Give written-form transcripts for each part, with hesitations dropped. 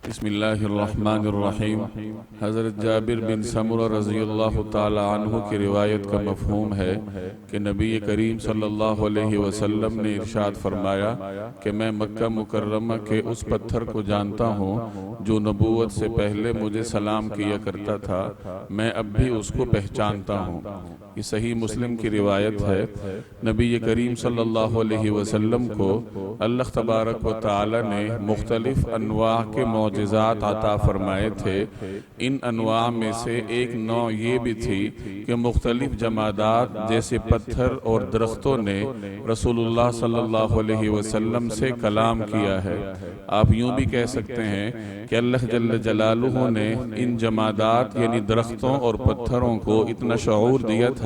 بسم اللہ الرحمن الرحیم۔ حضرت جابر بن سمرہ رضی اللہ تعالی عنہ کی روایت کا مفہوم ہے کہ نبی کریم صلی اللہ علیہ وسلم نے ارشاد فرمایا کہ میں مکہ مکرمہ کے اس پتھر کو جانتا ہوں جو نبوت سے پہلے مجھے سلام کیا کرتا تھا، میں اب بھی اس کو پہچانتا ہوں۔ یہ صحیح مسلم کی روایت ہے۔ نبی کریم صلی اللہ علیہ وسلم کو اللہ تبارک و تعالی نے مختلف انواع کے معجزات عطا فرمائے تھے۔ ان انواع میں سے ایک نوع یہ بھی تھی کہ مختلف جمادات جیسے پتھر اور درختوں نے رسول اللہ صلی اللہ علیہ وسلم سے کلام کیا ہے۔ آپ یوں بھی کہہ سکتے ہیں کہ اللہ جل جلالہ نے ان جمادات یعنی درختوں اور پتھروں کو اتنا شعور دیا تھا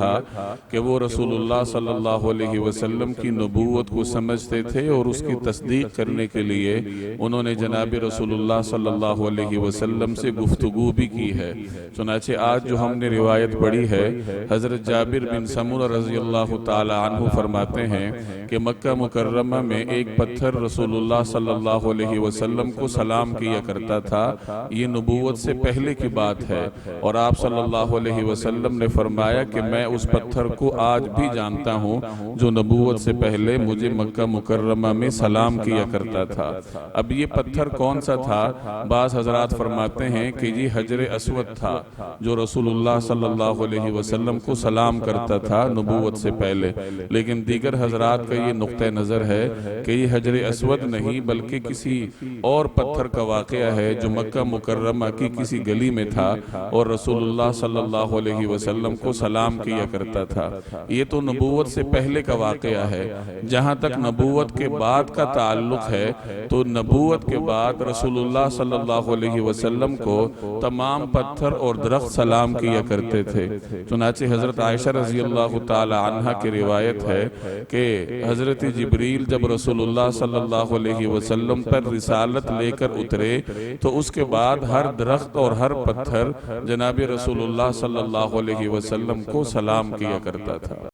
کہ وہ رسول اللہ صلی اللہ علیہ وسلم کی نبوت کو سمجھتے تھے اور اس کی تصدیق کرنے کے لیے انہوں نے جناب رسول اللہ صلی اللہ علیہ وسلم سے گفتگو بھی کی ہے۔ چنانچہ آج جو ہم نے روایت پڑھی ہے، حضرت جابر بن سمرہ رضی اللہ تعالی عنہ فرماتے ہیں کہ مکہ مکرمہ میں ایک پتھر رسول اللہ صلی اللہ علیہ وسلم کو سلام کیا کرتا تھا۔ یہ نبوت سے پہلے کی بات ہے اور آپ صلی اللہ علیہ وسلم نے فرمایا کہ میں اس پتھر کو آج بھی جانتا ہوں جو نبوت سے پہلے مجھے مکہ مکرمہ میں سلام کیا کرتا تھا۔ اب یہ پتھر کون سا تھا؟ بعض حضرات فرماتے ہیں کہ یہ حجر اسود تھا جو رسول اللہ صلی اللہ علیہ وسلم کو سلام کرتا تھا نبوت سے پہلے، لیکن دیگر حضرات کا یہ نقطہ نظر ہے کہ یہ حجر اسود نہیں بلکہ کسی اور پتھر کا واقعہ ہے جو مکہ مکرمہ کی کسی گلی میں تھا اور رسول اللہ صلی اللہ علیہ وسلم کو سلام کیا کرتا تھا۔ یہ تو نبوت سے پہلے کا واقعہ ہے۔ جہاں تک نبوت کے بعد کا تعلق ہے تو نبوت کے بعد رسول اللہ صلی اللہ علیہ وسلم کو تمام پتھر اور درخت سلام کیا کرتے تھے۔ چنانچہ حضرت عائشہ رضی اللہ تعالی عنہ کی روایت ہے کہ حضرت جبریل جب رسول اللہ صلی اللہ علیہ وسلم پر رسالت لے کر اترے تو اس کے بعد ہر درخت اور ہر پتھر جناب رسول اللہ صلی اللہ علیہ وسلم کو سلام کیا کرتا تھا۔